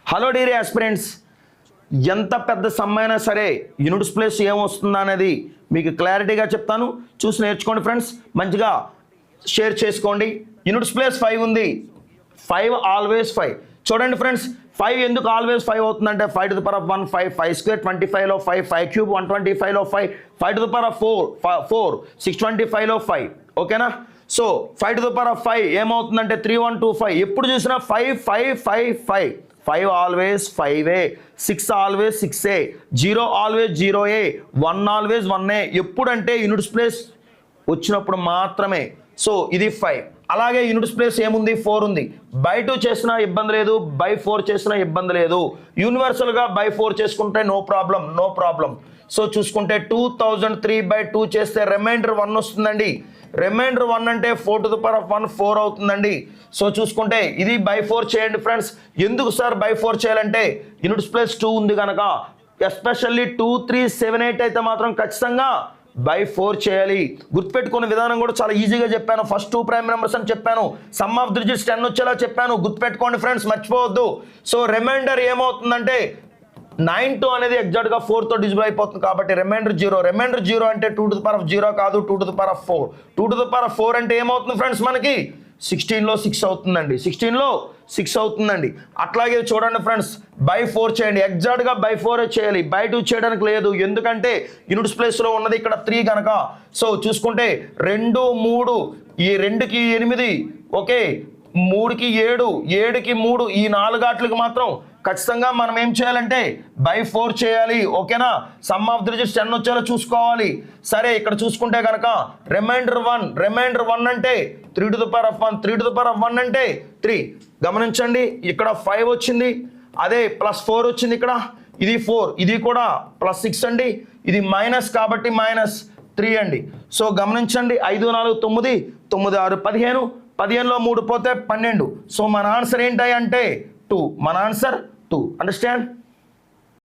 Hello dear aspirants, ఎంత పెద్ద some అయినా సరే యూనిట్స్ ప్లేస్ ఏమొస్తుందా అనేది మీకు క్లారిటీగా చెప్తాను. చూసి నేర్చుకోండి ఫ్రెండ్స్, మంచిగా షేర్ చేసుకోండి. యూనిట్స్ ప్లేస్ 5 ఉంది, 5 ఆల్వేస్ 5. చూడండి ఫ్రెండ్స్, 5 ఎందుకు ఆల్వేస్ 5 అవుతుందంటే 5 to the power of 1 5, 5 square 25లో 5, 5 cube 125లో 5, 5 to the power of 4 625లో 5. ఓకేనా? So 5 to the power of 5 ఏమవుతుందంటే 3125. ఎప్పుడు చూసినా 5 5 5 5. 5 ఆల్వేస్ 5ఏ, 6 ఆల్వేస్ 6ఏ, 0 ఆల్వేస్ 0ఏ, 1 ఆల్వేస్ 1ఏ. ఎప్పుడంటే యూనిట్స్ ప్లేస్ వచ్చినప్పుడు మాత్రమే. సో ఇది 5. అలాగే యూనిట్స్ ప్లేస్ ఏముంది? 4 ఉంది. బై 2 చేసినా ఇబ్బంది లేదు, బై 4 చేసినా ఇబ్బంది లేదు. యూనివర్సల్గా బై 4 చేసుకుంటే నో ప్రాబ్లం. సో చూసుకుంటే 2003/2 చేస్తే రిమైండర్ 1 వస్తుందండి. రిమైండర్ 1 అంటే 4 to the power of 1 4 అవుతుందండి. సో చూసుకుంటే ఇది బై 4 చేయండి ఫ్రెండ్స్. ఎందుకు సార్ బై 4 చేయాలంటే యూనిట్స్ ప్లేస్ 2 ఉంది కనుక. ఎస్పెషల్లీ 2 3 7 8 అయితే మాత్రం ఖచ్చితంగా బై 4 చేయాలి. గుర్తుపెట్టుకునే విధానం కూడా చాలా ఈజీగా చెప్పాను. ఫస్ట్ 2 ప్రైమ్ నెంబర్స్ అని చెప్పాను, సమ్ ఆఫ్ ది డిజిట్స్ 10 వచ్చేలా చెప్పాను. గుర్తుపెట్టుకోండి ఫ్రెండ్స్, మర్చిపోవద్దు. సో రిమైండర్ ఏమవుతుందంటే 9 అనేది ఎగ్జాక్ట్గా 4తో డిజిబుల్ అయిపోతుంది కాబట్టి రిమైండర్ 0. రిమైండర్ 0 అంటే 2 to the power of 0 కాదు, 2 to the power of 4. 2 to the power of 4 అంటే ఏమవుతుంది ఫ్రెండ్స్? మనకి 16లో 6 అవుతుందండి. 16లో 6 అవుతుందండి. అట్లాగే చూడండి ఫ్రెండ్స్, బై 4 చేయండి. ఎగ్జాక్ట్గా బై 4 చేయాలి, బై 2 చేయడానికి లేదు. ఎందుకంటే యూనిట్స్ ప్లేస్లో ఉన్నది ఇక్కడ 3 కనుక. సో చూసుకుంటే 2 3, ఈ 2కి 8, ఓకే, 3కి 7, 7కి 3, ఈ 4 ఆటలకి మాత్రం ఖచ్చితంగా మనం ఏం చేయాలంటే బై 4 చేయాలి. ఓకేనా? సమ్ ఆఫ్ ది డిజిట్స్ 10 వచ్చేలా చూసుకోవాలి. సరే, ఇక్కడ చూసుకుంటే కనుక రిమైండర్ 1 అంటే 3 to the power of 1, 3 to the power of 1 అంటే 3. గమనించండి, ఇక్కడ 5 వచ్చింది, అదే +4 వచ్చింది ఇక్కడ. ఇది 4, ఇది కూడా +6 అండి. ఇది మైనస్ కాబట్టి -3 అండి. సో గమనించండి, 5 4 9, 9 6 15, 15లో 3 పోతే 12. సో మన ఆన్సర్ ఏంటి అంటే 2. మన ఆన్సర్ 2. అండర్స్టాండ్?